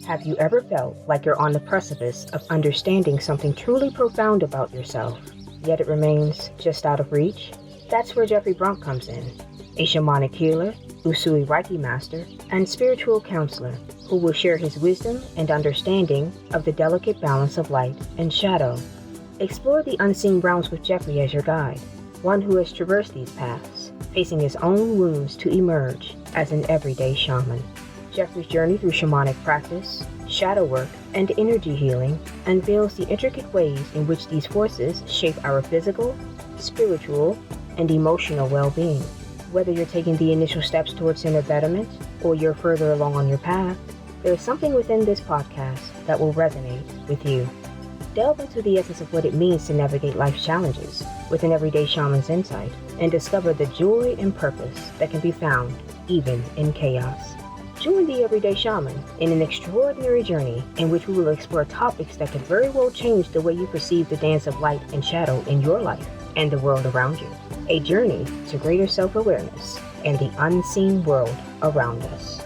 Have you ever felt like you're on the precipice of understanding something truly profound about yourself, yet it remains just out of reach? That's where Jeffrey Brunk comes in, a shamanic healer, Usui Reiki master, and spiritual counselor who will share his wisdom and understanding of the delicate balance of light and shadow. Explore the unseen realms with Jeffrey as your guide, one who has traversed these paths, facing his own wounds to emerge as an everyday shaman. Jeffrey's journey through shamanic practice, shadow work, and energy healing unveils the intricate ways in which these forces shape our physical, spiritual, and emotional well-being. Whether you're taking the initial steps towards inner betterment or you're further along on your path, there is something within this podcast that will resonate with you. Delve into the essence of what it means to navigate life's challenges with an everyday shaman's insight and discover the joy and purpose that can be found even in chaos. Join the Everyday Shaman in an extraordinary journey in which we will explore topics that could very well change the way you perceive the dance of light and shadow in your life and the world around you. A journey to greater self-awareness and the unseen world around us.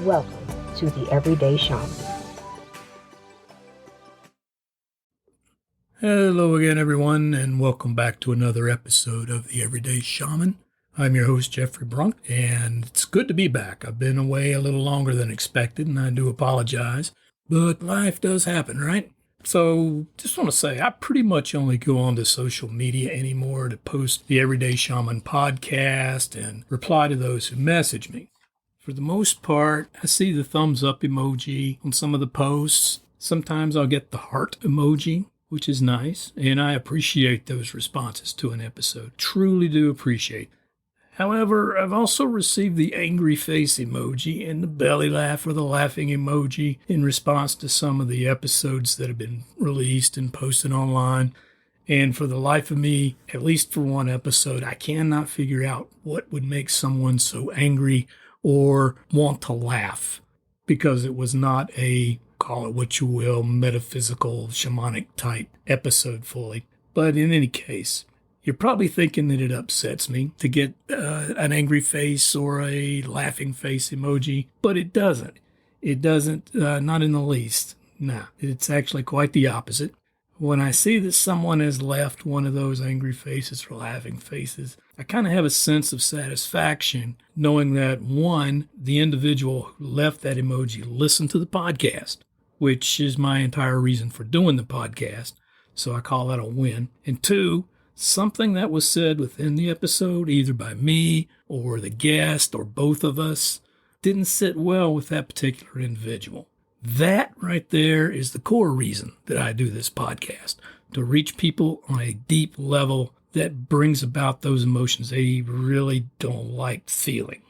Welcome to the Everyday Shaman. Hello again, everyone, and welcome back to another episode of the Everyday Shaman. I'm your host, Jeffrey Brunk, and it's good to be back. I've been away a little longer than expected, and I do apologize, but life does happen, right? So just want to say I pretty much only go on to social media anymore to post the Everyday Shaman podcast and reply to those who message me. For the most part, I see the thumbs up emoji on some of the posts. Sometimes I'll get the heart emoji, which is nice, and I appreciate those responses to an episode. Truly do appreciate. However, I've also received the angry face emoji and the belly laugh or the laughing emoji in response to some of the episodes that have been released and posted online. And for the life of me, at least for one episode, I cannot figure out what would make someone so angry or want to laugh, because it was not a, call it what you will, metaphysical, shamanic type episode fully. But in any case, you're probably thinking that it upsets me to get an angry face or a laughing face emoji, but it doesn't. It doesn't, not in the least. Nah, it's actually quite the opposite. When I see that someone has left one of those angry faces or laughing faces, I kind of have a sense of satisfaction knowing that, one, the individual who left that emoji listened to the podcast, which is my entire reason for doing the podcast, so I call that a win. And two, something that was said within the episode, either by me or the guest or both of us, didn't sit well with that particular individual. That right there is the core reason that I do this podcast, to reach people on a deep level that brings about those emotions they really don't like feeling.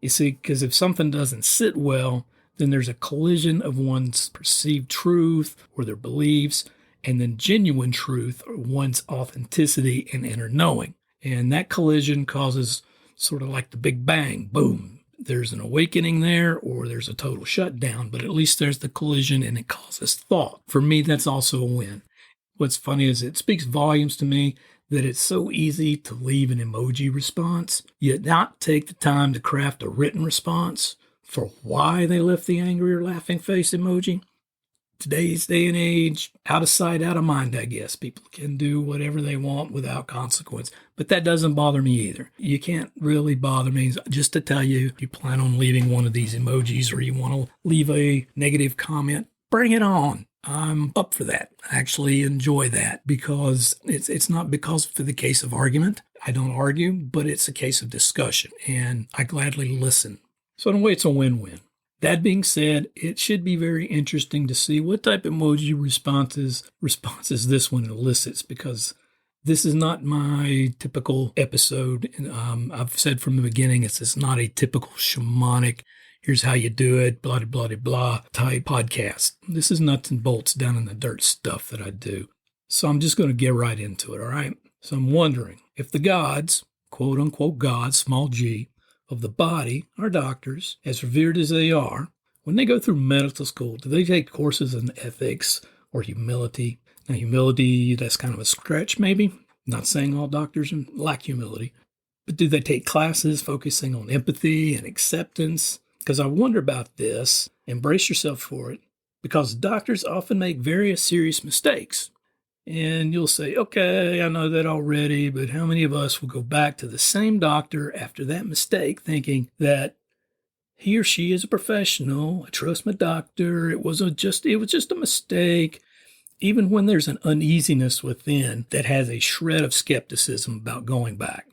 You see, because if something doesn't sit well, then there's a collision of one's perceived truth or their beliefs, and then genuine truth or one's authenticity and inner knowing. And that collision causes sort of like the Big Bang, boom. There's an awakening there or there's a total shutdown, but at least there's the collision and it causes thought. For me, that's also a win. What's funny is it speaks volumes to me that it's so easy to leave an emoji response, yet not take the time to craft a written response for why they left the angry or laughing face emoji. Today's day and age, out of sight, out of mind, I guess. People can do whatever they want without consequence. But that doesn't bother me either. You can't really bother me. Just to tell you, if you plan on leaving one of these emojis or you want to leave a negative comment, bring it on. I'm up for that. I actually enjoy that because it's not because for the case of argument. I don't argue, but it's a case of discussion, and I gladly listen. So in a way, it's a win-win. That being said, it should be very interesting to see what type of emoji responses this one elicits, because this is not my typical episode. I've said from the beginning, it's not a typical shamanic, here's how you do it, blah, blah, blah, blah type podcast. This is nuts and bolts down in the dirt stuff that I do. So I'm just going to get right into it, all right? So I'm wondering if the gods, quote unquote gods, small g, of the body, our doctors, as revered as they are, when they go through medical school, do they take courses in ethics or humility? Now, humility, that's kind of a stretch, maybe. Not saying all doctors lack humility. But do they take classes focusing on empathy and acceptance? Because I wonder about this. Embrace yourself for it. because doctors often make various serious mistakes. And you'll say, okay, I know that already, but how many of us will go back to the same doctor after that mistake thinking that he or she is a professional, I trust my doctor, it was just a mistake, even when there's an uneasiness within that has a shred of skepticism about going back.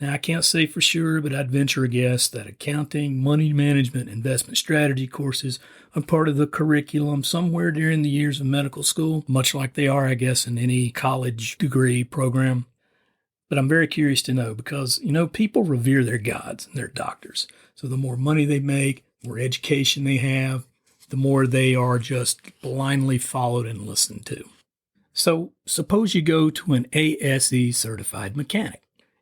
Now, I can't say for sure, but I'd venture a guess that accounting, money management, investment strategy courses are part of the curriculum somewhere during the years of medical school, much like they are, I guess, in any college degree program. But I'm very curious to know because, people revere their gods and their doctors. So the more money they make, the more education they have, the more they are just blindly followed and listened to. So suppose you go to an ASE certified mechanic.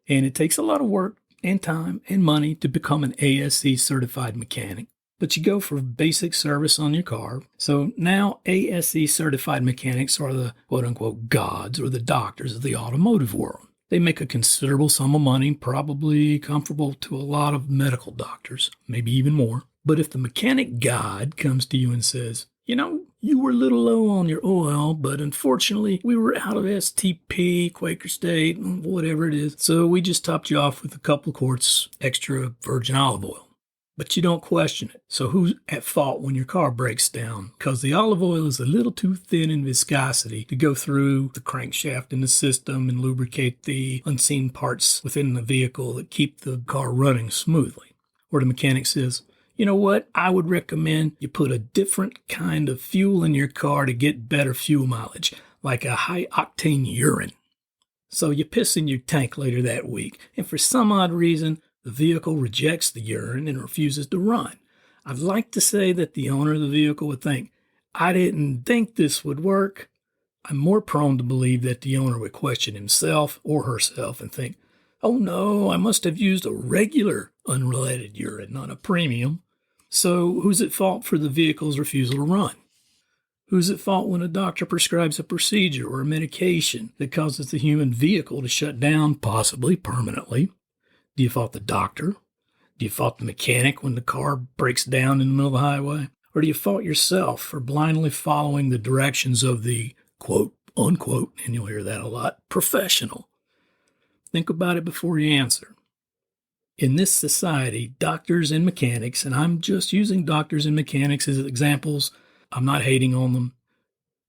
And it takes a lot of work and time and money to become an ASE certified mechanic. But you go for basic service on your car. So now ASE certified mechanics are the quote-unquote gods or the doctors of the automotive world. They make a considerable sum of money, probably comparable to a lot of medical doctors, maybe even more. But if the mechanic god comes to you and says, you were a little low on your oil, but unfortunately we were out of STP, Quaker State, whatever it is. So we just topped you off with a couple quarts extra virgin olive oil. But you don't question it. So who's at fault when your car breaks down? Because the olive oil is a little too thin in viscosity to go through the crankshaft in the system and lubricate the unseen parts within the vehicle that keep the car running smoothly. Or the mechanic says, you know what? I would recommend you put a different kind of fuel in your car to get better fuel mileage, like a high-octane urine. So you piss in your tank later that week, and for some odd reason, the vehicle rejects the urine and refuses to run. I'd like to say that the owner of the vehicle would think, I didn't think this would work. I'm more prone to believe that the owner would question himself or herself and think, oh no, I must have used a regular unleaded urine, not a premium. So who's at fault for the vehicle's refusal to run? Who's at fault when a doctor prescribes a procedure or a medication that causes the human vehicle to shut down, possibly permanently? Do you fault the doctor? Do you fault the mechanic when the car breaks down in the middle of the highway? Or do you fault yourself for blindly following the directions of the quote, unquote, and you'll hear that a lot, professional? Think about it before you answer. In this society, doctors and mechanics, and I'm just using doctors and mechanics as examples, I'm not hating on them.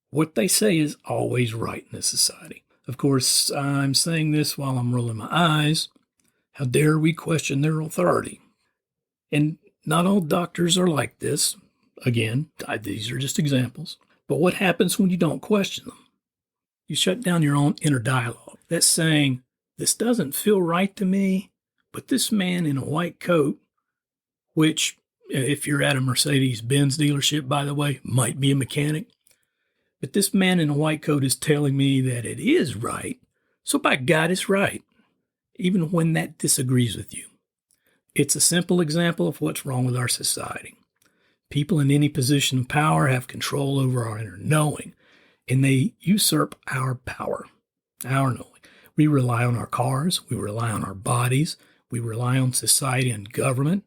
What they say is always right in this society. Of course, I'm saying this while I'm rolling my eyes. How dare we question their authority? And not all doctors are like this. Again, these are just examples. But what happens when you don't question them? You shut down your own inner dialogue. That's saying, this doesn't feel right to me, but this man in a white coat, which, if you're at a Mercedes-Benz dealership, by the way, might be a mechanic, but this man in a white coat is telling me that it is right, so by God, it's right, even when that disagrees with you. It's a simple example of what's wrong with our society. People in any position of power have control over our inner knowing, and they usurp our power, our knowing. We rely on our cars, we rely on our bodies, we rely on society and government,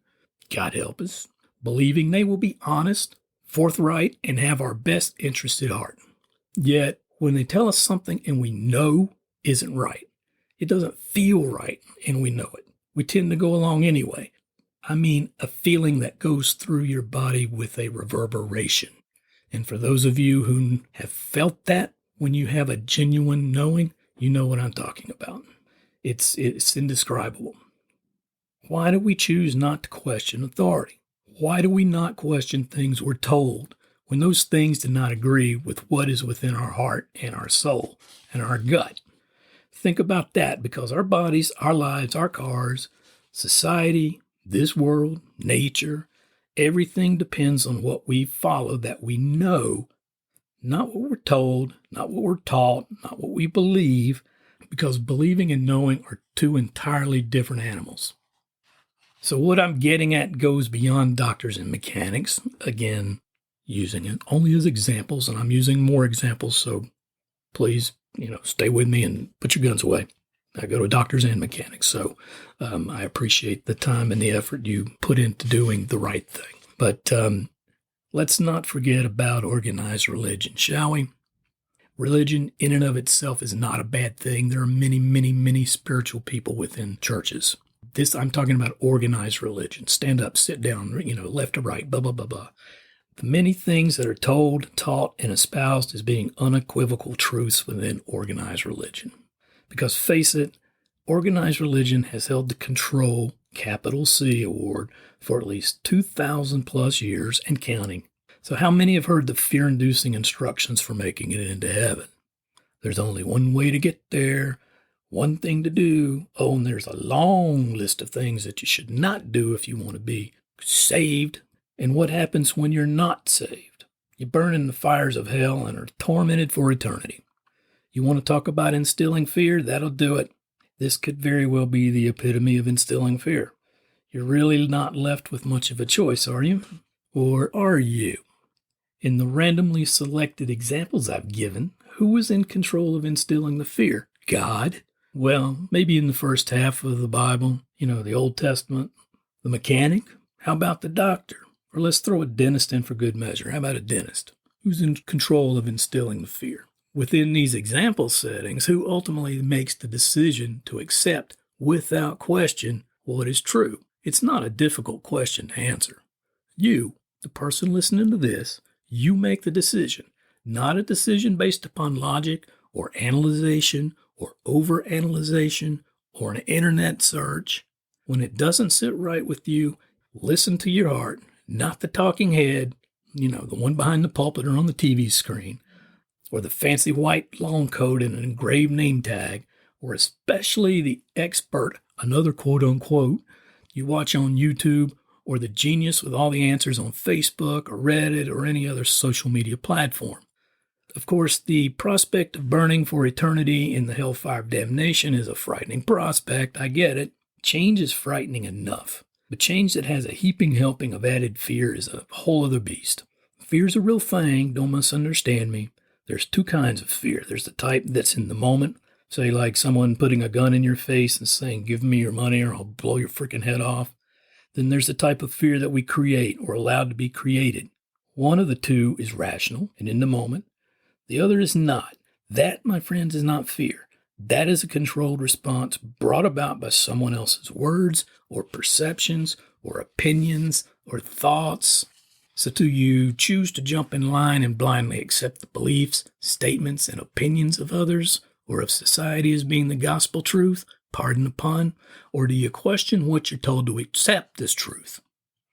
God help us, believing they will be honest, forthright, and have our best interest at heart. Yet, when they tell us something and we know isn't right, it doesn't feel right and we know it, we tend to go along anyway. I mean, a feeling that goes through your body with a reverberation. And for those of you who have felt that when you have a genuine knowing, you know what I'm talking about. It's indescribable. Why do we choose not to question authority? Why do we not question things we're told when those things do not agree with what is within our heart and our soul and our gut? Think about that, because our bodies, our lives, our cars, society, this world, nature, everything depends on what we follow that we know, not what we're told, not what we're taught, not what we believe, because believing and knowing are two entirely different animals. So what I'm getting at goes beyond doctors and mechanics. Again, using it only as examples, and I'm using more examples, so please, stay with me and put your guns away. I go to doctors and mechanics, so I appreciate the time and the effort you put into doing the right thing. But Let's not forget about organized religion, shall we? Religion in and of itself is not a bad thing. There are many, many, many spiritual people within churches. I'm talking about organized religion. Stand up, sit down, left to right, blah, blah, blah, blah. The many things that are told, taught, and espoused as being unequivocal truths within organized religion. Because face it, organized religion has held the control, capital C award, for at least 2,000 plus years and counting. So how many have heard the fear-inducing instructions for making it into heaven? There's only one way to get there, one thing to do. Oh, and there's a long list of things that you should not do if you want to be saved. And what happens when you're not saved? You burn in the fires of hell and are tormented for eternity. You want to talk about instilling fear? That'll do it. This could very well be the epitome of instilling fear. You're really not left with much of a choice, are you? Or are you? In the randomly selected examples I've given, who was in control of instilling the fear? God? Well, maybe in the first half of the Bible, the Old Testament. The mechanic? How about the doctor? Or let's throw a dentist in for good measure. How about a dentist? Who's in control of instilling the fear? Within these example settings, who ultimately makes the decision to accept, without question, what is true? It's not a difficult question to answer. You, the person listening to this, you make the decision, not a decision based upon logic or analyzation or overanalyzation or an internet search. When it doesn't sit right with you, listen to your heart, not the talking head, the one behind the pulpit or on the TV screen, or the fancy white long coat and an engraved name tag, or especially the expert, another quote unquote, you watch on YouTube, or the genius with all the answers on Facebook or Reddit or any other social media platform. Of course, the prospect of burning for eternity in the hellfire of damnation is a frightening prospect. I get it. Change is frightening enough. But change that has a heaping helping of added fear is a whole other beast. Fear's a real thing. Don't misunderstand me. There's two kinds of fear. There's the type that's in the moment, say like someone putting a gun in your face and saying, give me your money or I'll blow your freaking head off. Then there's the type of fear that we create or allowed to be created. One of the two is rational and in the moment. The other is not. That, my friends, is not fear. That is a controlled response brought about by someone else's words or perceptions or opinions or thoughts. So do you choose to jump in line and blindly accept the beliefs, statements, and opinions of others or of society as being the gospel truth? Pardon the pun, or do you question what you're told to accept as truth?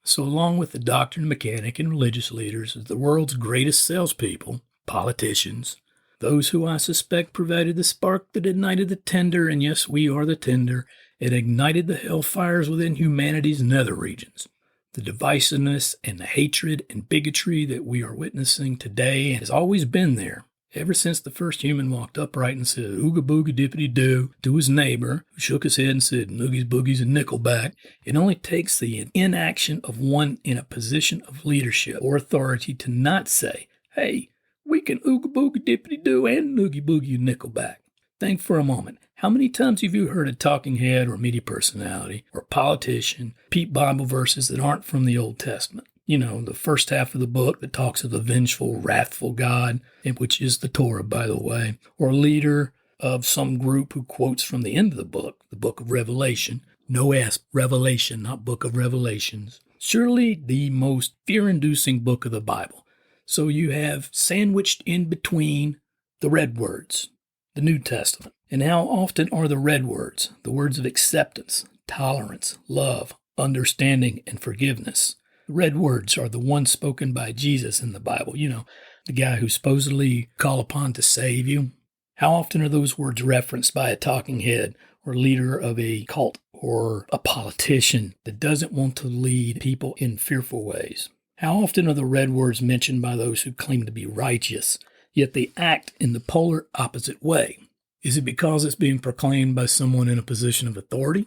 So along with the doctor and mechanic and religious leaders, the world's greatest salespeople, politicians, those who I suspect provided the spark that ignited the tinder, and yes, we are the tinder, it ignited the hellfires within humanity's nether regions. The divisiveness and the hatred and bigotry that we are witnessing today has always been there. Ever since the first human walked upright and said, ooga booga dippity doo, to his neighbor, who shook his head and said, noogies, boogies, and nickelback, it only takes the inaction of one in a position of leadership or authority to not say, hey, we can ooga booga dippity doo and noogie boogie and nickelback. Think for a moment. How many times have you heard a talking head or media personality or politician repeat Bible verses that aren't from the Old Testament? The first half of the book that talks of the vengeful, wrathful God, which is the Torah, by the way, or a leader of some group who quotes from the end of the book of Revelation. No S, Revelation, not book of Revelations. Surely the most fear-inducing book of the Bible. So you have sandwiched in between the red words, the New Testament. And how often are the red words, the words of acceptance, tolerance, love, understanding, and forgiveness? The red words are the ones spoken by Jesus in the Bible. The guy who's supposedly called upon to save you. How often are those words referenced by a talking head or leader of a cult or a politician that doesn't want to lead people in fearful ways? How often are the red words mentioned by those who claim to be righteous, yet they act in the polar opposite way? Is it because it's being proclaimed by someone in a position of authority?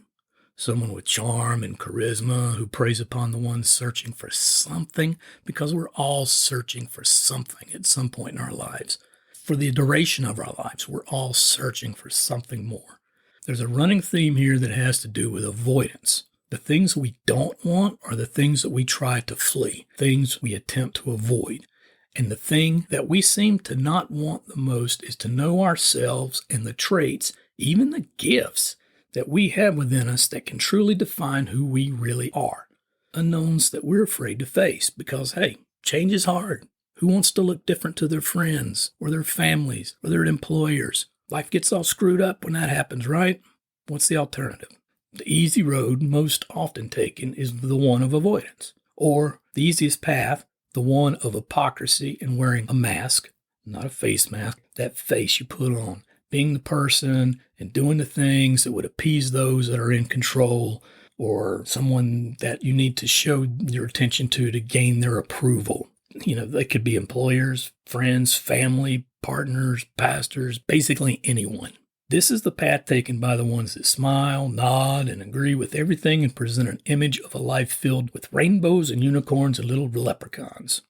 Someone with charm and charisma who preys upon the ones searching for something? Because we're all searching for something at some point in our lives. For the duration of our lives, we're all searching for something more. There's a running theme here that has to do with avoidance. The things we don't want are the things that we try to flee, things we attempt to avoid. And the thing that we seem to not want the most is to know ourselves and the traits, even the gifts that we have within us that can truly define who we really are. Unknowns that we're afraid to face because, hey, change is hard. Who wants to look different to their friends or their families or their employers? Life gets all screwed up when that happens, right? What's the alternative? The easy road most often taken is the one of avoidance, or the easiest path, the one of hypocrisy and wearing a mask, not a face mask, that face you put on, being the person and doing the things that would appease those that are in control or someone that you need to show your attention to gain their approval. They could be employers, friends, family, partners, pastors, basically anyone. This is the path taken by the ones that smile, nod, and agree with everything and present an image of a life filled with rainbows and unicorns and little leprechauns.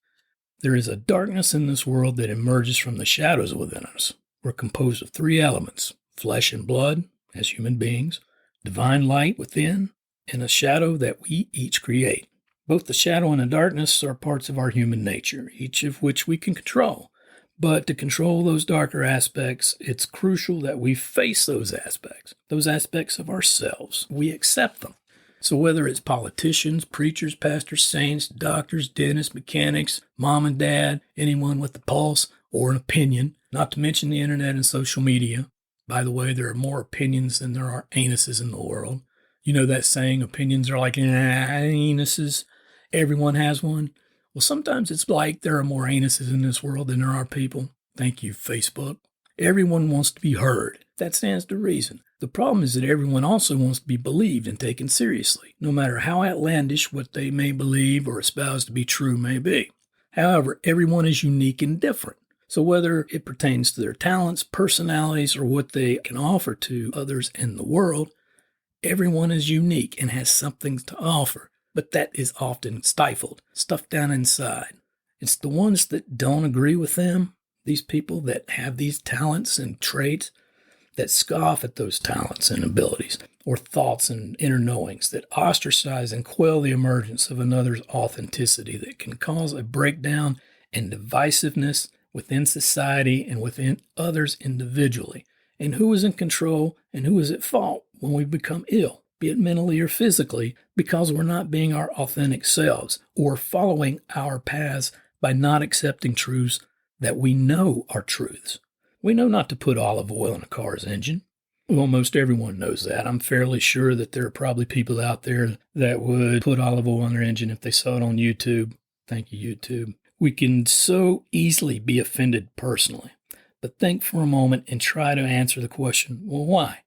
There is a darkness in this world that emerges from the shadows within us. We're composed of three elements: flesh and blood, as human beings, divine light within, and a shadow that we each create. Both the shadow and the darkness are parts of our human nature, each of which we can control. But to control those darker aspects, it's crucial that we face those aspects of ourselves. We accept them. So whether it's politicians, preachers, pastors, saints, doctors, dentists, mechanics, mom and dad, anyone with a pulse or an opinion, not to mention the internet and social media. By the way, there are more opinions than there are anuses in the world. You know that saying, opinions are like anuses. Everyone has one. Well, sometimes it's like there are more anuses in this world than there are people. Thank you, Facebook. Everyone wants to be heard. That stands to reason. The problem is that everyone also wants to be believed and taken seriously, no matter how outlandish what they may believe or espouse to be true may be. However, everyone is unique and different. So whether it pertains to their talents, personalities, or what they can offer to others in the world, everyone is unique and has something to offer. But that is often stifled, stuffed down inside. It's the ones that don't agree with them, these people that have these talents and traits, that scoff at those talents and abilities, or thoughts and inner knowings, that ostracize and quell the emergence of another's authenticity, that can cause a breakdown and divisiveness within society and within others individually. And who is in control and who is at fault when we become ill, be it mentally or physically, because we're not being our authentic selves or following our paths by not accepting truths that we know are truths. We know not to put olive oil in a car's engine. Well, most everyone knows that. I'm fairly sure that there are probably people out there that would put olive oil on their engine if they saw it on YouTube. Thank you, YouTube. We can so easily be offended personally. But think for a moment and try to answer the question, well, why?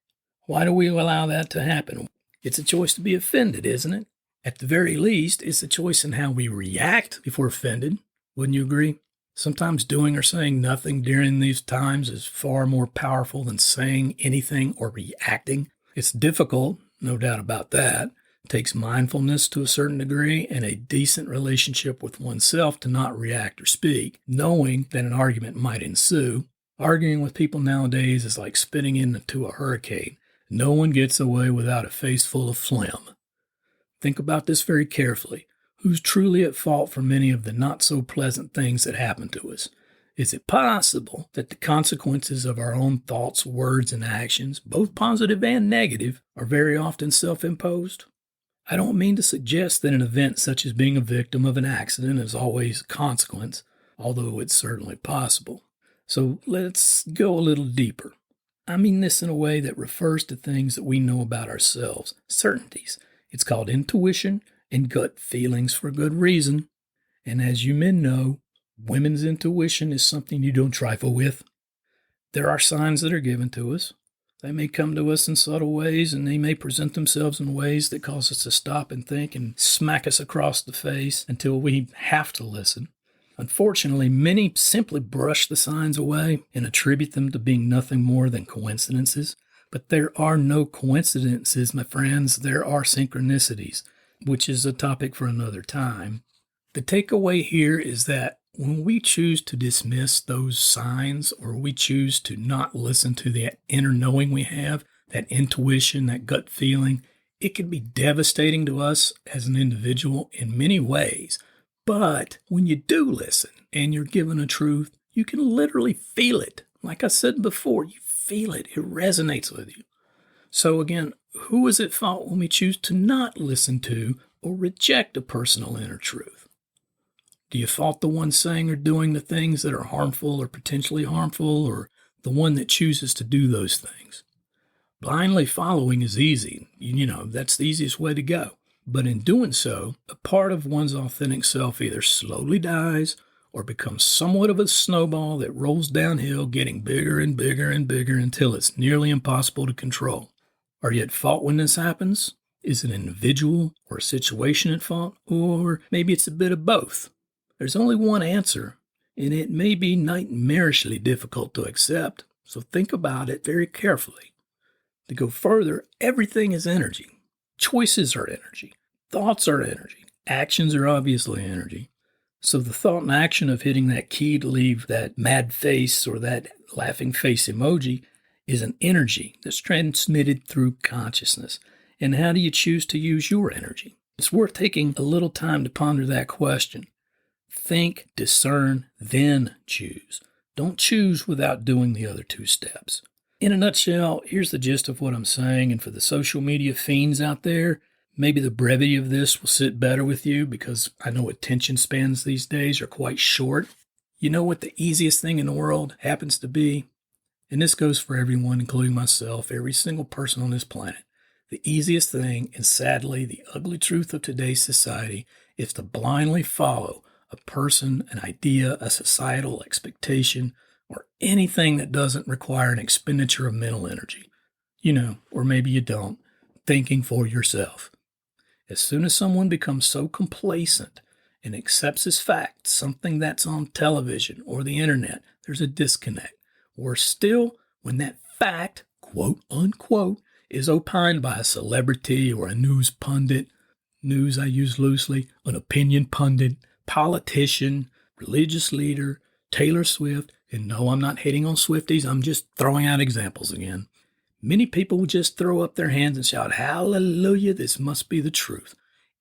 Why do we allow that to happen? It's a choice to be offended, isn't it? At the very least, it's a choice in how we react if we're offended. Wouldn't you agree? Sometimes doing or saying nothing during these times is far more powerful than saying anything or reacting. It's difficult, no doubt about that. It takes mindfulness to a certain degree and a decent relationship with oneself to not react or speak, knowing that an argument might ensue. Arguing with people nowadays is like spitting into a hurricane. No one gets away without a face full of phlegm. Think about this very carefully. Who's truly at fault for many of the not-so-pleasant things that happen to us? Is it possible that the consequences of our own thoughts, words, and actions, both positive and negative, are very often self-imposed? I don't mean to suggest that an event such as being a victim of an accident is always a consequence, although it's certainly possible. So let's go a little deeper. I mean this in a way that refers to things that we know about ourselves, certainties. It's called intuition and gut feelings for good reason. And as you men know, women's intuition is something you don't trifle with. There are signs that are given to us. They may come to us in subtle ways, and they may present themselves in ways that cause us to stop and think and smack us across the face until we have to listen. Unfortunately, many simply brush the signs away and attribute them to being nothing more than coincidences. But there are no coincidences, my friends. There are synchronicities, which is a topic for another time. The takeaway here is that when we choose to dismiss those signs, or we choose to not listen to that inner knowing we have, that intuition, that gut feeling, It can be devastating to us as an individual in many ways. But when you do listen and you're given a truth, you can literally feel it. Like I said before, you feel it. It resonates with you. So again, who is at fault when we choose to not listen to or reject a personal inner truth? Do you fault the one saying or doing the things that are harmful or potentially harmful, or the one that chooses to do those things? Blindly following is easy. That's the easiest way to go. But in doing so, a part of one's authentic self either slowly dies or becomes somewhat of a snowball that rolls downhill, getting bigger and bigger and bigger until it's nearly impossible to control. Are you at fault when this happens? Is an individual or a situation at fault? Or maybe it's a bit of both. There's only one answer, and it may be nightmarishly difficult to accept, so think about it very carefully. To go further, everything is energy. Choices are energy. Thoughts are energy. Actions are obviously energy. So the thought and action of hitting that key to leave that mad face or that laughing face emoji is an energy that's transmitted through consciousness. And how do you choose to use your energy? It's worth taking a little time to ponder that question. Think, discern, then choose. Don't choose without doing the other two steps. In a nutshell, here's the gist of what I'm saying, and for the social media fiends out there, maybe the brevity of this will sit better with you because I know attention spans these days are quite short. You know what the easiest thing in the world happens to be? And this goes for everyone, including myself, every single person on this planet. The easiest thing, and sadly the ugly truth of today's society, is to blindly follow a person, an idea, a societal expectation, or anything that doesn't require an expenditure of mental energy. Or maybe you don't, thinking for yourself. As soon as someone becomes so complacent and accepts as fact something that's on television or the internet, there's a disconnect. Or still, when that fact, quote unquote, is opined by a celebrity or a news pundit, news I use loosely, an opinion pundit, politician, religious leader, Taylor Swift, and no, I'm not hating on Swifties, I'm just throwing out examples again. Many people will just throw up their hands and shout, hallelujah, this must be the truth.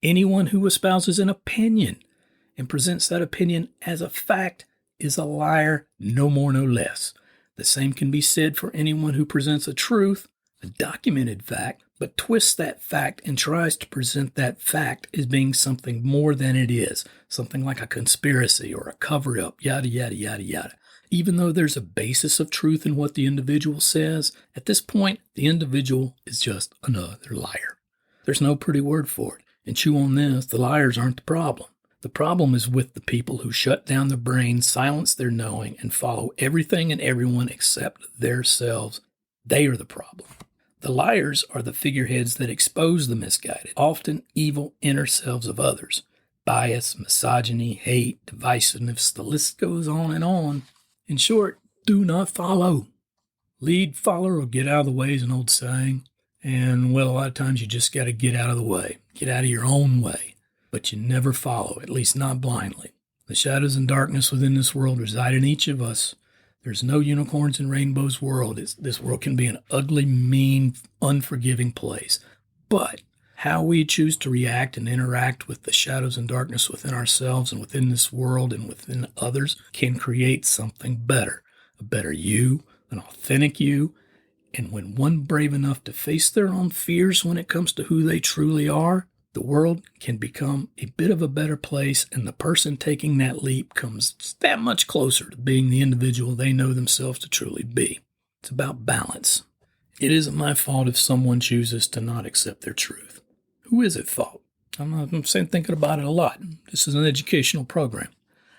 Anyone who espouses an opinion and presents that opinion as a fact is a liar, no more, no less. The same can be said for anyone who presents a truth, a documented fact, but twists that fact and tries to present that fact as being something more than it is, something like a conspiracy or a cover-up, yada, yada, yada, yada. Even though there's a basis of truth in what the individual says, at this point, the individual is just another liar. There's no pretty word for it. And chew on this, the liars aren't the problem. The problem is with the people who shut down their brains, silence their knowing, and follow everything and everyone except themselves. They are the problem. The liars are the figureheads that expose the misguided, often evil inner selves of others. Bias, misogyny, hate, divisiveness, the list goes on and on. In short, do not follow. Lead, follow, or get out of the way is an old saying. And, well, a lot of times you just got to get out of the way. Get out of your own way. But you never follow, at least not blindly. The shadows and darkness within this world reside in each of us. There's no unicorns and rainbows world. This world can be an ugly, mean, unforgiving place. But how we choose to react and interact with the shadows and darkness within ourselves and within this world and within others can create something better. A better you, an authentic you. And when one brave enough to face their own fears when it comes to who they truly are, the world can become a bit of a better place, and the person taking that leap comes that much closer to being the individual they know themselves to truly be. It's about balance. It isn't my fault if someone chooses to not accept their truth. Who is at fault? I'm thinking about it a lot. This is an educational program.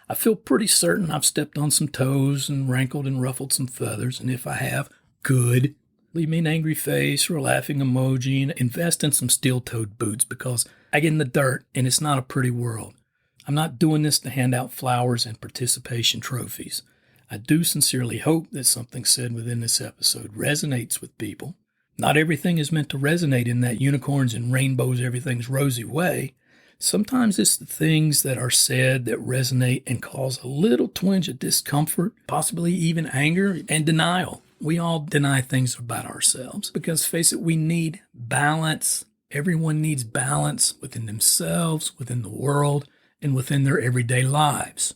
I feel pretty certain I've stepped on some toes and rankled and ruffled some feathers, and if I have, good. Leave me an angry face or a laughing emoji and invest in some steel-toed boots because I get in the dirt and it's not a pretty world. I'm not doing this to hand out flowers and participation trophies. I do sincerely hope that something said within this episode resonates with people. Not everything is meant to resonate in that unicorns and rainbows, everything's rosy way. Sometimes it's the things that are said that resonate and cause a little twinge of discomfort, possibly even anger and denial. We all deny things about ourselves because, face it, we need balance. Everyone needs balance within themselves, within the world, and within their everyday lives.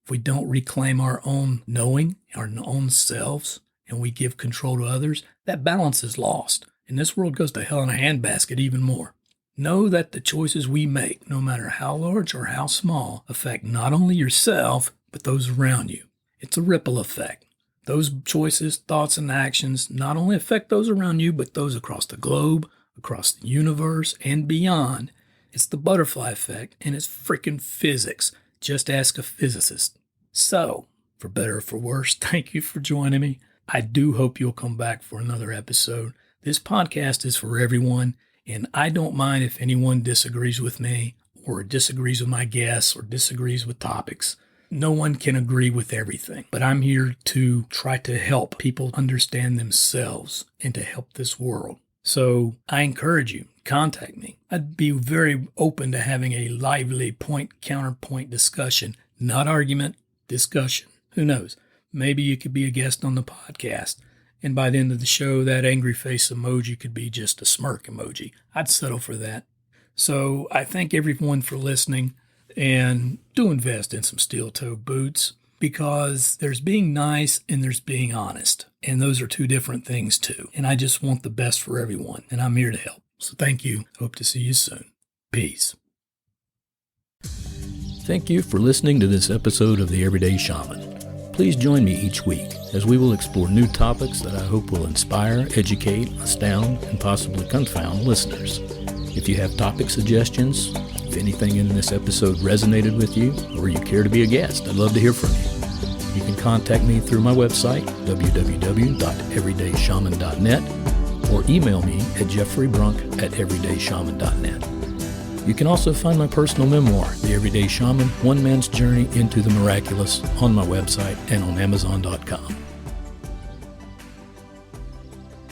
If we don't reclaim our own knowing, our own selves, and we give control to others, that balance is lost, and this world goes to hell in a handbasket even more. Know that the choices we make, no matter how large or how small, affect not only yourself, but those around you. It's a ripple effect. Those choices, thoughts, and actions not only affect those around you, but those across the globe, across the universe, and beyond. It's the butterfly effect, and it's freaking physics. Just ask a physicist. So, for better or for worse, thank you for joining me. I do hope you'll come back for another episode. This podcast is for everyone, and I don't mind if anyone disagrees with me, or disagrees with my guests, or disagrees with topics. No one can agree with everything, but I'm here to try to help people understand themselves and to help this world. So I encourage you, contact me. I'd be very open to having a lively point-counterpoint discussion, not argument, discussion. Who knows? Maybe you could be a guest on the podcast, and by the end of the show, that angry face emoji could be just a smirk emoji. I'd settle for that. So I thank everyone for listening. And do invest in some steel-toe boots, because there's being nice and there's being honest. And those are two different things too. And I just want the best for everyone, and I'm here to help. So thank you. Hope to see you soon. Peace. Thank you for listening to this episode of The Everyday Shaman. Please join me each week as we will explore new topics that I hope will inspire, educate, astound, and possibly confound listeners. If you have topic suggestions, if anything in this episode resonated with you, or you care to be a guest, I'd love to hear from you. You can contact me through my website, www.everydayshaman.net, or email me at jeffreybrunk@everydayshaman.net. You can also find my personal memoir, The Everyday Shaman, One Man's Journey into the Miraculous, on my website and on Amazon.com.